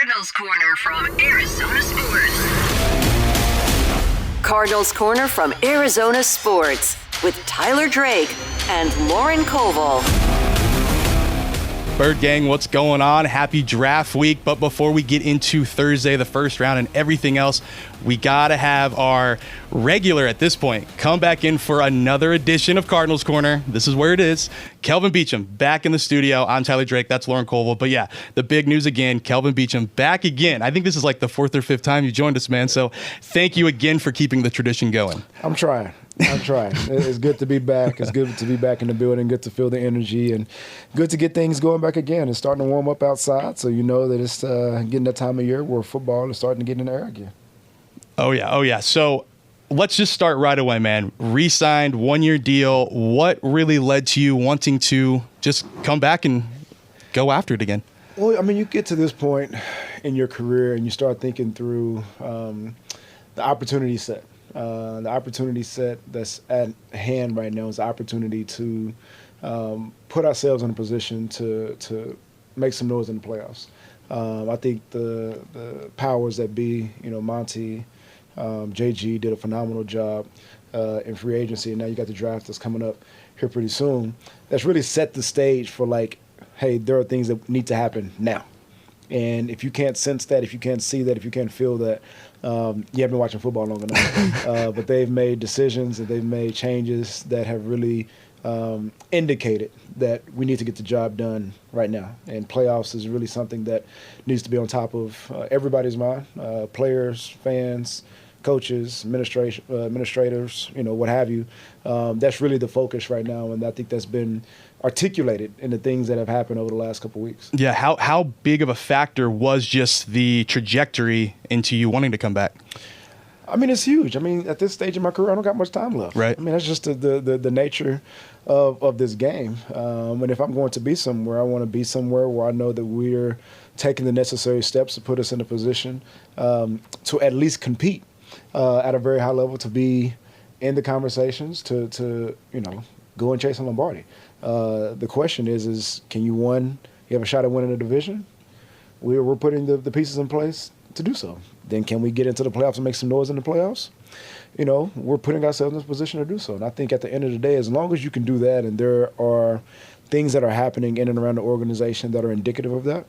Cardinals Corner from Arizona Sports. Cardinals Corner from Arizona Sports with Tyler Drake and Lauren Koval. Bird Gang, what's going on? Happy draft week. But before we get into Thursday, the first round, and everything else, we got to have our regular at this point come back in for another edition of Cardinals Corner. This is where it is. Kelvin Beachum back in the studio. I'm Tyler Drake. That's Lauren Koval. But yeah, the big news again, Kelvin Beachum back again. I think this is like the fourth or fifth time you joined us, man. So thank you again for keeping the tradition going. I'm trying. It's good to be back. It's good to be back in the building, good to feel the energy, and good to get things going back again. It's starting to warm up outside, so you know that it's getting that time of year where football is starting to get in the air again. Oh, yeah. So let's just start right away, man. Re-signed, one-year deal. What really led to you wanting to just come back and go after it again? Well, I mean, you get to this point in your career and you start thinking through the opportunity set. The opportunity set that's at hand right now is the opportunity to put ourselves in a position to make some noise in the playoffs. I think the powers that be, Monty, JG did a phenomenal job in free agency, and now you got the draft that's coming up here pretty soon. That's really set the stage for hey, there are things that need to happen now. And if you can't sense that, if you can't see that, if you can't feel that, you haven't been watching football long enough. But they've made decisions and they've made changes that have really indicated that we need to get the job done right now. And playoffs is really something that needs to be on top of everybody's mind, players, fans, coaches, administrators, what have you. That's really the focus right now, and I think that's been articulated in the things that have happened over the last couple of weeks. Yeah, how big of a factor was just the trajectory into you wanting to come back? I mean, it's huge. I mean, at this stage of my career, I don't got much time left. Right. I mean, that's just the nature of this game. And if I'm going to be somewhere, I want to be somewhere where I know that we're taking the necessary steps to put us in a position to at least compete at a very high level, to be in the conversations, to go and chase a Lombardi. The question is can you have a shot at winning the division? We're putting the pieces in place to do so. Then can we get into the playoffs and make some noise in the playoffs? We're putting ourselves in a position to do so. And I think at the end of the day, as long as you can do that and there are things that are happening in and around the organization that are indicative of that,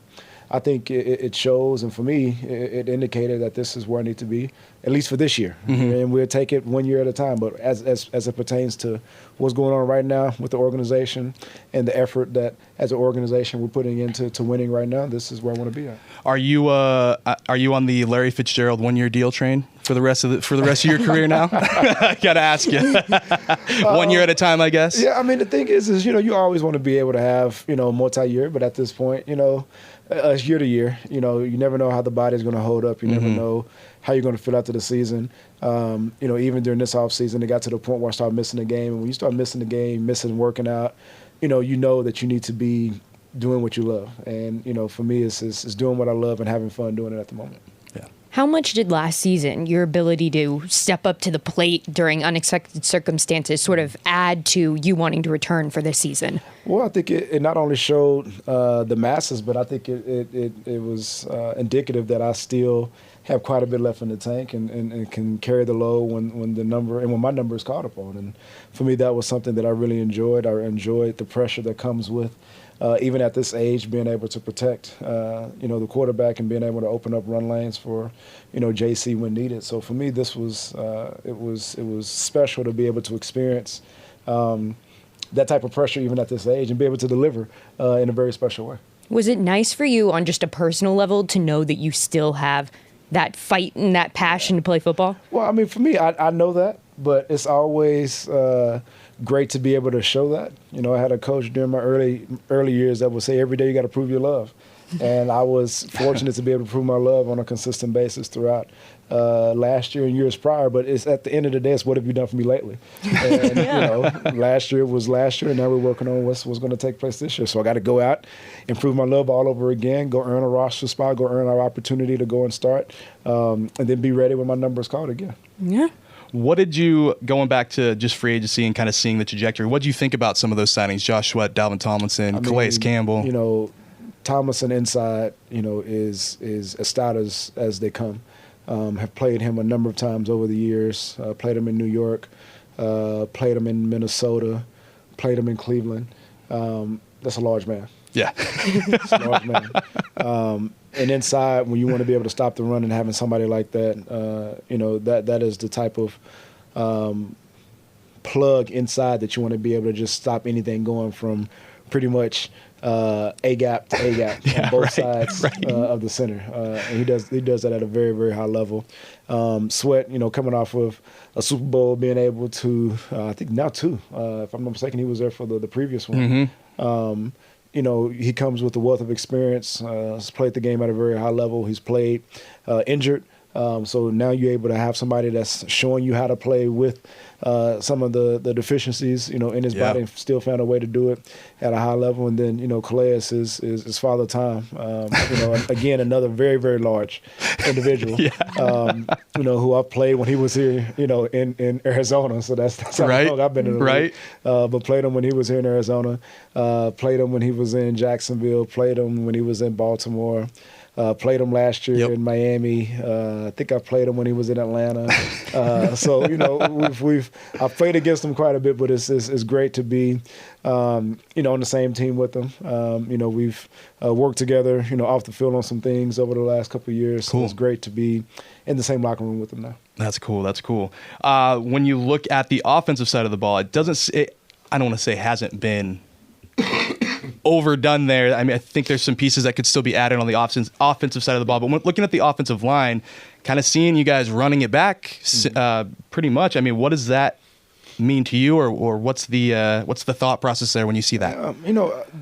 I think it shows, and for me, it indicated that this is where I need to be, at least for this year. Mm-hmm. And we'll take it 1 year at a time. But as it pertains to what's going on right now with the organization and the effort that, as an organization, we're putting into winning right now, this is where I want to be at. Are you on the Larry Fitzgerald 1 year deal train for the rest of your career now? I gotta ask you. 1 year at a time, I guess. Yeah, I mean the thing is you always want to be able to have multi-year, but at this point, year to year, you never know how the body's going to hold up. You never know how you're going to feel after the season. Even during this off season, it got to the point where I started missing the game. And when you start missing the game, missing working out, you know that you need to be doing what you love. And for me, it's doing what I love and having fun doing it at the moment. Yeah. How much did last season, your ability to step up to the plate during unexpected circumstances, sort of add to you wanting to return for this season? Well, I think it not only showed the masses, but I think it was indicative that I still have quite a bit left in the tank and can carry the load when my number is called upon. And for me, that was something that I really enjoyed. I enjoyed the pressure that comes with even at this age, being able to protect, the quarterback and being able to open up run lanes for, JC when needed. So for me, this was it was special to be able to experience that type of pressure even at this age and be able to deliver in a very special way. Was it nice for you on just a personal level to know that you still have that fight and that passion to play football? Well, I mean, for me, I know that, but it's always great to be able to show that. I had a coach during my early years that would say every day you got to prove your love. And I was fortunate to be able to prove my love on a consistent basis throughout last year and years prior. But it's at the end of the day, it's what have you done for me lately? And, last year was last year, and now we're working on what's going to take place this year. So I got to go out and prove my love all over again, go earn a roster spot, go earn our opportunity to go and start, and then be ready when my number is called again. Yeah. What did you, going back to just free agency and kind of seeing the trajectory, what did you think about some of those signings? Josh Sweat, Dalvin Tomlinson, Calais Campbell? Thomason inside, is as stout as they come. Have played him a number of times over the years. Played him in New York. Played him in Minnesota. Played him in Cleveland. That's a large man. Yeah. It's a large man. And inside, when you want to be able to stop the run and having somebody like that, that is the type of plug inside that you want to be able to just stop anything going from pretty much A gap to A gap on both sides of the center. And he does that at a very, very high level. Sweat, coming off of a Super Bowl, being able to, I think now two, if I'm not mistaken, he was there for the previous one. Mm-hmm. He comes with a wealth of experience. He's played the game at a very high level. He's played injured. So now you're able to have somebody that's showing you how to play with some of the deficiencies, in his body, and still found a way to do it at a high level. And then, Calais is Father Time. Again, another very, very large individual, who I played when he was here, in Arizona. So that's how long I've been in the league. But played him when he was here in Arizona. Played him when he was in Jacksonville. Played him when he was in Baltimore. Played him last year in Miami. I think I played him when he was in Atlanta. So I've played against him quite a bit, but it's great to be on the same team with him. We've worked together off the field on some things over the last couple of years. Cool. So it's great to be in the same locker room with him now. That's cool. When you look at the offensive side of the ball, I don't want to say hasn't been overdone there. I mean, I think there's some pieces that could still be added on the offensive side of the ball. But when looking at the offensive line, kind of seeing you guys running it back, pretty much. I mean, what does that mean to you, or what's the thought process there when you see that?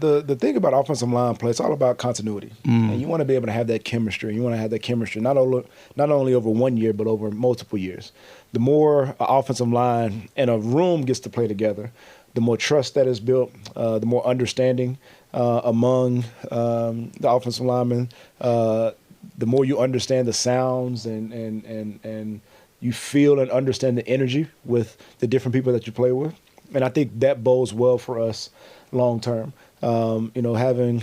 The thing about offensive line play, it's all about continuity, and you want to be able to have that chemistry. You want to have that chemistry not only over 1 year, but over multiple years. The more an offensive line and a room gets to play together, the more trust that is built, the more understanding among the offensive linemen, the more you understand the sounds and you feel and understand the energy with the different people that you play with. And I think that bodes well for us long term. Having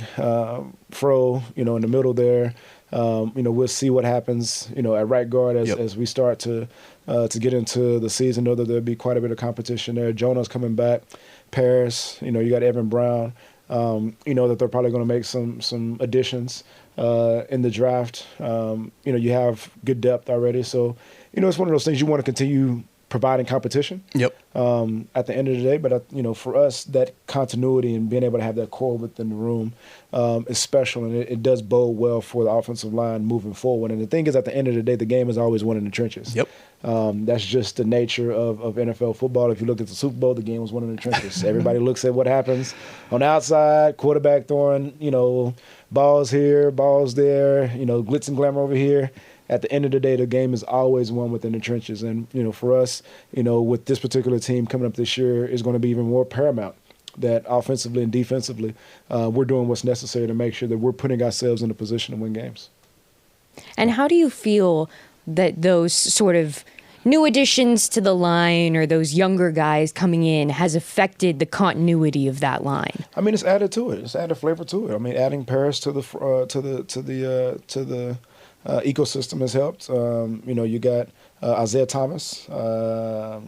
Fro, in the middle there, we'll see what happens, at right guard as we start to get into the season. Know that there'll be quite a bit of competition there. Jonah's coming back. Paris, you got Evan Brown. That they're probably going to make some additions in the draft. You have good depth already. So, it's one of those things you want to continue providing competition. At the end of the day, but for us, that continuity and being able to have that core within the room is special, and it does bode well for the offensive line moving forward. And the thing is, at the end of the day, the game is always won in the trenches. That's just the nature of NFL football. If you looked at the Super Bowl, the game was won in the trenches. Everybody looks at what happens on the outside, quarterback throwing, balls here, balls there, glitz and glamour over here. At the end of the day, the game is always won within the trenches. And, for us, with this particular team coming up this year, is going to be even more paramount that offensively and defensively, we're doing what's necessary to make sure that we're putting ourselves in a position to win games. And how do you feel that those sort of new additions to the line or those younger guys coming in has affected the continuity of that line? I mean, it's added to it. It's added flavor to it. I mean, adding Paris to the ecosystem has helped. You got Isaiah Thomas. I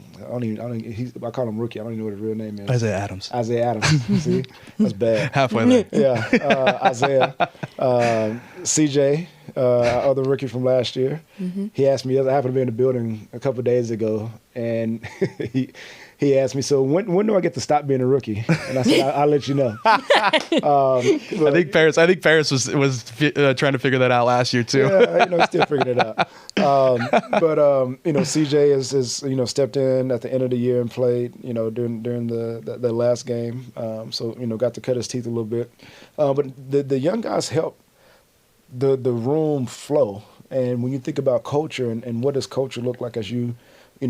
call him rookie. I don't even know what his real name is. Isaiah Adams. See, that's bad. Halfway there. Yeah, Isaiah. CJ, our other rookie from last year. Mm-hmm. He asked me. I happened to be in the building a couple of days ago, and he asked me, "So when do I get to stop being a rookie?" And I said, "I'll let you know." I think Paris was trying to figure that out last year too. Yeah, still figuring it out. CJ has stepped in at the end of the year and played during the last game. So got to cut his teeth a little bit. But the young guys help the room flow. And when you think about culture and what does culture look like as you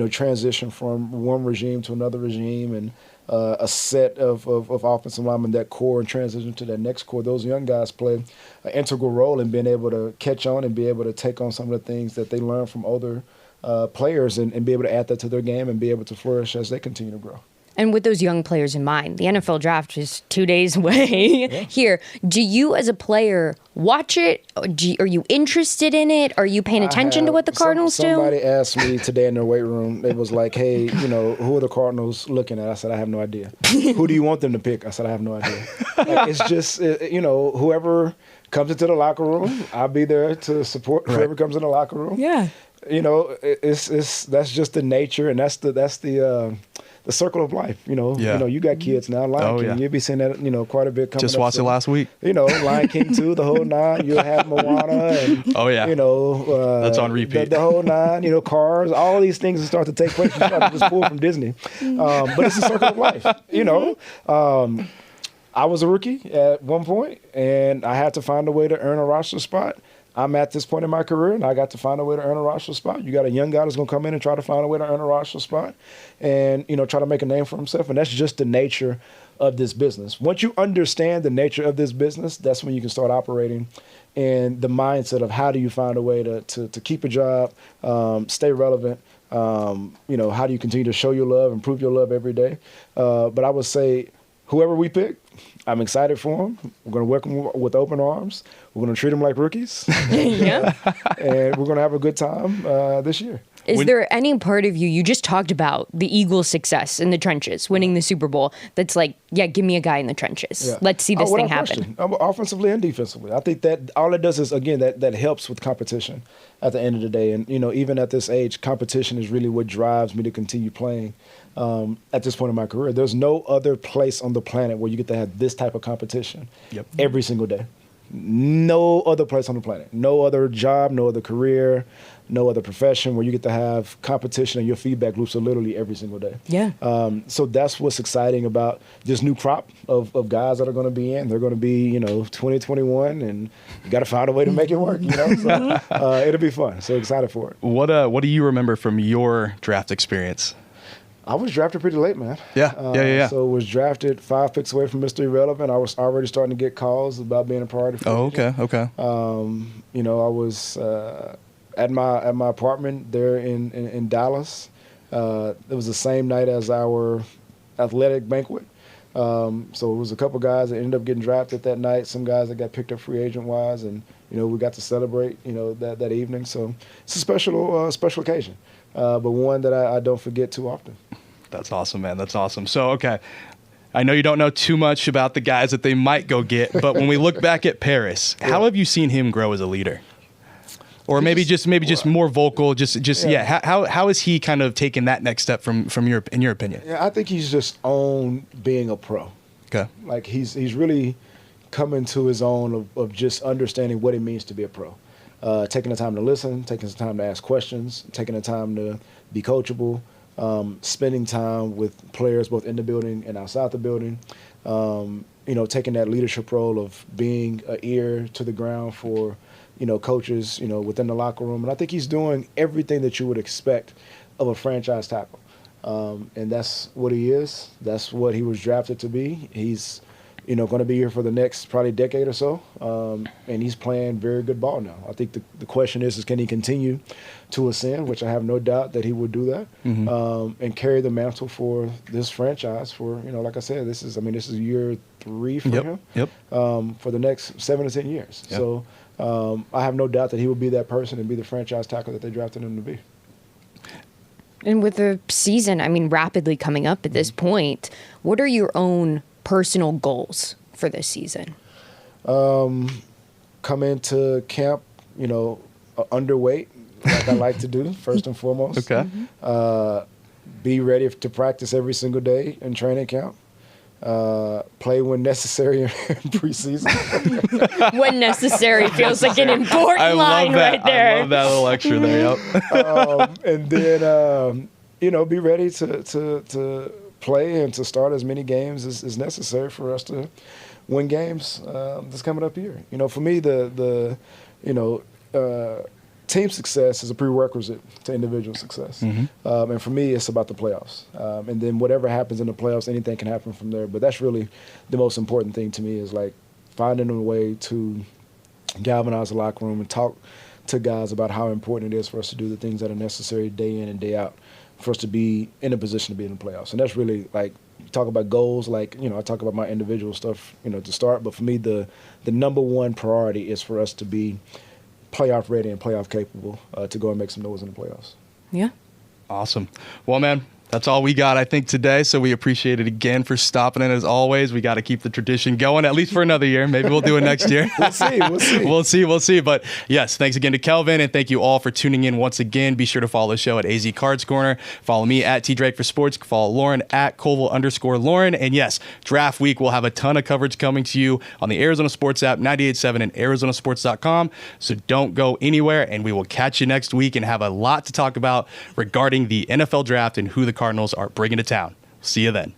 transition from one regime to another regime, and a set of offensive linemen, that core, and transition to that next core, those young guys play an integral role in being able to catch on and be able to take on some of the things that they learn from older players and be able to add that to their game and be able to flourish as they continue to grow. And with those young players in mind, the NFL draft is 2 days away here. Do you as a player watch it? Are you interested in it? Are you paying attention to what the Cardinals do? Somebody asked me today in their weight room, it was like, hey, who are the Cardinals looking at? I said, I have no idea. Who do you want them to pick? I said, I have no idea. It's just, whoever comes into the locker room, I'll be there to support whoever comes in the locker room. Yeah. That's just the nature, and that's the circle of life. You got kids now. Lion King, you'll be seeing that quite a bit coming. Just watched it last week. Lion King 2, the whole nine. You'll have Moana, and that's on repeat. The whole nine. Cars. All these things that start to take place. You start to just pull from Disney, but it's a circle of life. I was a rookie at one point, and I had to find a way to earn a roster spot. I'm at this point in my career, and I got to find a way to earn a roster spot. You got a young guy that's going to come in and try to find a way to earn a roster spot and, try to make a name for himself. And that's just the nature of this business. Once you understand the nature of this business, that's when you can start operating in the mindset of how do you find a way to keep a job, stay relevant. How do you continue to show your love and prove your love every day? But I would say whoever we pick, I'm excited for them. We're going to welcome them with open arms. We're going to treat them like rookies. And we're going to have a good time this year. Is there any part of you just talked about the Eagles' success in the trenches, winning the Super Bowl, that's like, give me a guy in the trenches. Yeah. Let's see this thing happen. Offensively and defensively. I think that all it does is, again, that helps with competition at the end of the day. And, even at this age, competition is really what drives me to continue playing at this point in my career. There's no other place on the planet where you get to have this type of competition every single day. No other place on the planet. No other job, no other career, no other profession where you get to have competition and your feedback loops are literally every single day. Yeah. So that's what's exciting about this new crop of guys that are going to be in. They're going to be, 2021, and you got to find a way to make it work, So it'll be fun. So excited for it. What do you remember from your draft experience? I was drafted pretty late, man. Yeah. So was drafted 5 picks away from Mr. Irrelevant. I was already starting to get calls about being a priority. Okay. I was at my apartment there in Dallas. It was the same night as our athletic banquet. So it was a couple guys that ended up getting drafted that night. Some guys that got picked up free agent wise, and we got to celebrate that evening. So it's a special occasion. But one that I don't forget too often. That's awesome, man. That's awesome. So, okay, I know you don't know too much about the guys that they might go get, but when we look back at Paris, how have you seen him grow as a leader? Or maybe just more vocal. How has he kind of taken that next step in your opinion? Yeah, I think he's just owned being a pro. Okay, like he's really coming to his own of just understanding what it means to be a pro. Taking the time to listen, taking the time to ask questions, taking the time to be coachable, spending time with players both in the building and outside the building, taking that leadership role of being an ear to the ground for, coaches, within the locker room. And I think he's doing everything that you would expect of a franchise tackle. And that's what he is. That's what he was drafted to be. He's going to be here for the next probably decade or so, and he's playing very good ball now. I think the question is can he continue to ascend, which I have no doubt that he would do that, and carry the mantle for this franchise for, like I said, this is year 3 for him for the next 7 to 10 years. Yep. So I have no doubt that he will be that person and be the franchise tackle that they drafted him to be. And with the season, rapidly coming up at this point, what are your own personal goals for this season? Come into camp, underweight, like I like to do, first and foremost. Okay. Be ready to practice every single day in training camp. Play when necessary in preseason. When necessary feels like an important line right there. I love that little extra there. Yep. And then, be ready to play and to start as many games as necessary for us to win games this coming up year. For me, the team success is a prerequisite to individual success. And for me, it's about the playoffs. And then whatever happens in the playoffs, anything can happen from there. But that's really the most important thing to me is like finding a way to galvanize the locker room and talk to guys about how important it is for us to do the things that are necessary day in and day out for us to be in a position to be in the playoffs. And that's really like talk about goals, like, I talk about my individual stuff, to start. But for me, the number one priority is for us to be playoff ready and playoff capable to go and make some noise in the playoffs. Yeah. Awesome. Well, man, that's all we got, I think, today. So we appreciate it again for stopping in as always. We got to keep the tradition going, at least for another year. Maybe we'll do it next year. We'll see. But yes, thanks again to Kelvin, and thank you all for tuning in once again. Be sure to follow the show at AZ Cards Corner. Follow me at TDrake for Sports. Follow Lauren at Colville_Lauren. And yes, draft week, we'll have a ton of coverage coming to you on the Arizona Sports app, 98.7 and ArizonaSports.com. So don't go anywhere, and we will catch you next week and have a lot to talk about regarding the NFL draft and who the Cardinals are bringing to town. See you then.